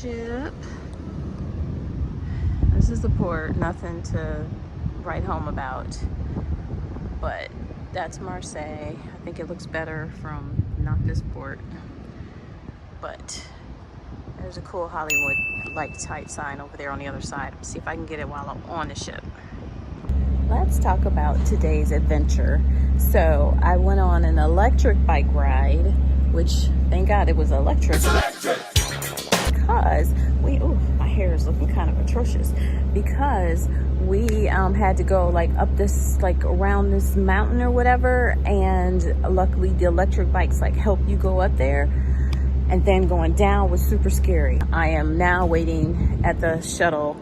ship. This is the port, nothing to write home about, but that's Marseille. I think it looks better from not this port, but there's a cool Hollywood like type sign over there on the other side. See if I can get it while I'm on the ship. Let's talk about today's adventure. So I went on an electric bike ride, which thank God it was electric, because my hair is looking kind of atrocious, because we had to go like up this, like around this mountain or whatever, and luckily the electric bikes like help you go up there, and then going down was super scary. I am now waiting at the shuttle,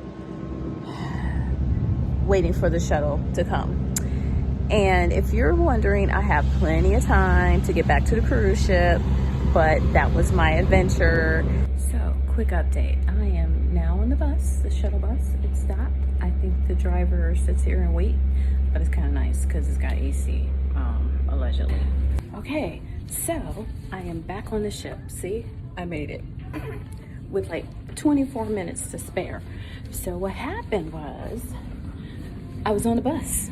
waiting for the shuttle to come. And if you're wondering, I have plenty of time to get back to the cruise ship, but that was my adventure. So, quick update. I am now on the bus, the shuttle bus. It stopped. I think the driver sits here and wait, but it's kind of nice because it's got AC, allegedly. Okay, so I am back on the ship. See, I made it with like 24 minutes to spare. So what happened was, I was on the bus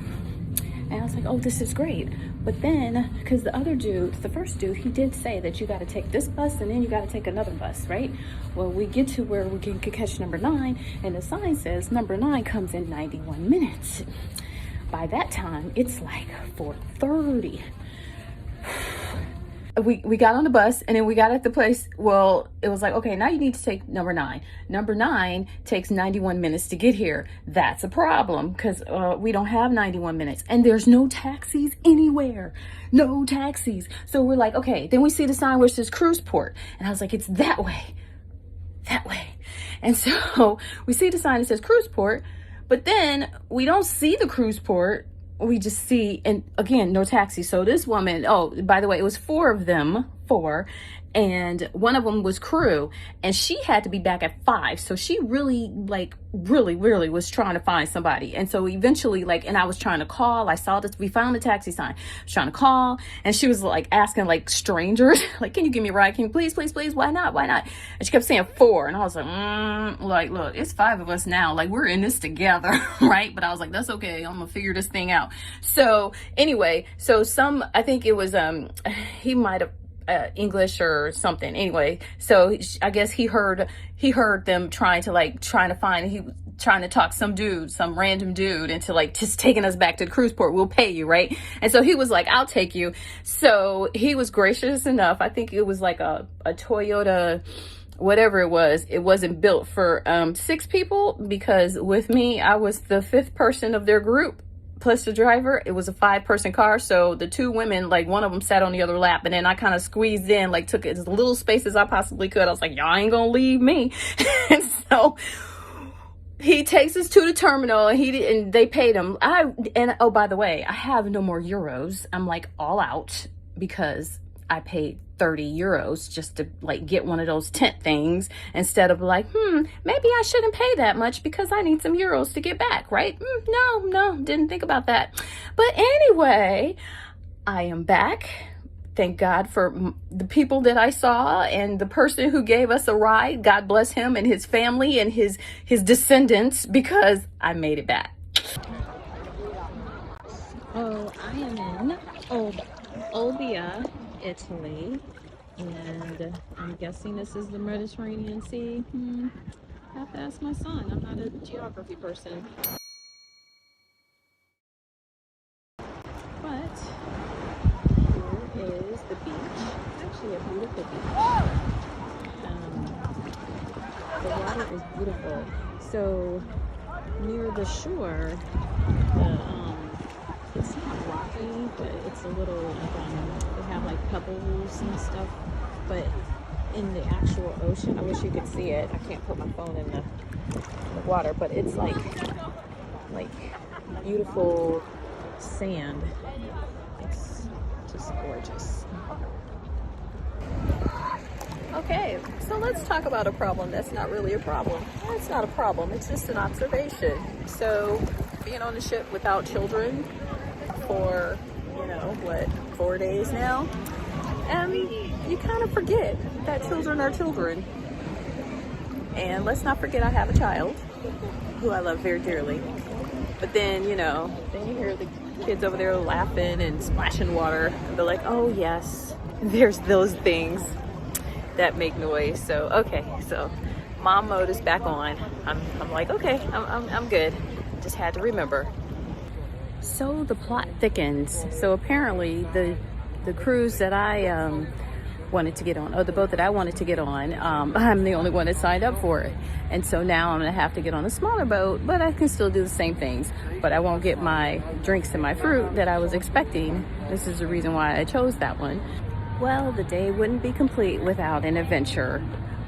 and I was like, oh, this is great. But then, because the other dude, the first dude, he did say that you got to take this bus and then you got to take another bus, right? Well, we get to where we can catch number 9, and the sign says number 9 comes in 91 minutes. By that time, it's like 4:30. We got on the bus, and then we got at the place. Well, it was like, okay, now you need to take number 9. Number 9 takes 91 minutes to get here. That's a problem, because we don't have 91 minutes, and there's no taxis anywhere. No taxis. So we're like, okay. Then we see the sign where it says cruise port, and I was like, it's that way. That way. And so we see the sign that says cruise port, but then we don't see the cruise port. We just see, and again, no taxi. So this woman, oh, by the way, it was 4 of them, and one of them was crew, and she had to be back at 5. So she really was trying to find somebody. And so eventually, like, and I was trying to call, I saw this, we found the taxi sign, I was trying to call, and she was like asking like strangers, like, can you give me a ride? Can you please, why not? And she kept saying 4, and I was like, look, it's 5 of us now, like, we're in this together, right? But I was like, that's okay, I'm gonna figure this thing out. So anyway, so I think it was, he might have, English or something. Anyway, so I guess he heard them trying to find, he was trying to talk some random dude into like just taking us back to the cruise port. We'll pay you, right? And so he was like, I'll take you. So he was gracious enough. I think it was like a Toyota, whatever it was. It wasn't built for 6 people, because with me, I was the 5th person of their group, plus the driver. It was a 5-person car, so the 2 women, like, one of them sat on the other lap, and then I kind of squeezed in, like, took as little space as I possibly could. I was like, y'all ain't gonna leave me. And so he takes us to the terminal, and they paid him. Oh, by the way, I have no more euros. I'm like all out, because I paid 30 euros just to like get one of those tent things, instead of like, maybe I shouldn't pay that much because I need some euros to get back, right? No, didn't think about that. But anyway, I am back. Thank God for the people that I saw, and the person who gave us a ride. God bless him and his family and his descendants, because I made it back. Oh, I am in Olbia, Italy, and I'm guessing this is the Mediterranean Sea. I have to ask my son. I'm not a geography person. But here is the beach. It's actually a beautiful beach. The water is beautiful. So near the shore, it's not rocky, but it's a little, they have like pebbles and stuff, but in the actual ocean, I wish you could see it. I can't put my phone in the water, but it's like beautiful sand. It's just gorgeous. Okay, so let's talk about a problem that's not really a problem. It's not a problem, it's just an observation. So being on the ship without children for, 4 days now, you kind of forget that children are children. And let's not forget I have a child who I love very dearly. But then, you know, then you hear the kids over there laughing and splashing water. And they're like, oh yes, there's those things that make noise. So, okay, so mom mode is back on. I'm like, okay, I'm good. Just had to remember. So the plot thickens. So apparently the cruise that I wanted to get on, or the boat that I wanted to get on, I'm the only one that signed up for it. And so now I'm gonna have to get on a smaller boat, but I can still do the same things, but I won't get my drinks and my fruit that I was expecting. This is the reason why I chose that one. Well, the day wouldn't be complete without an adventure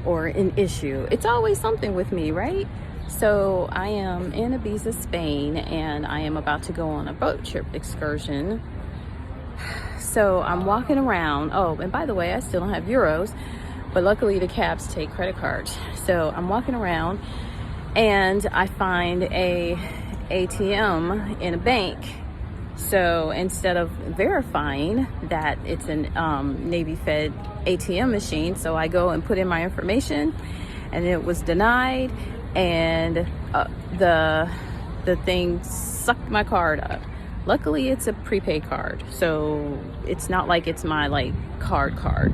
or an issue. It's always something with me, right? So I am in Ibiza, Spain, and I am about to go on a boat trip excursion. So I'm walking around. Oh, and by the way, I still don't have euros, but luckily the cabs take credit cards. So I'm walking around and I find a ATM in a bank. So instead of verifying that it's an Navy Fed ATM machine, so I go and put in my information, and it was denied, and the thing sucked my card up. Luckily, it's a prepaid card, so it's not like it's my like card.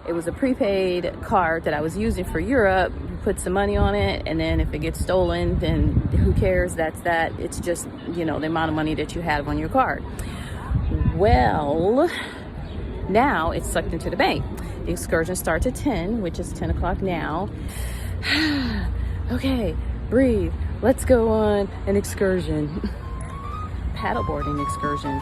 It was a prepaid card that I was using for Europe. You put some money on it, and then if it gets stolen, then who cares? That's that. It's just, you know, the amount of money that you have on your card. Well, now it's sucked into the bank. The excursion starts at 10, which is 10 o'clock now. Okay, breathe. Let's go on an excursion. Paddleboarding excursion.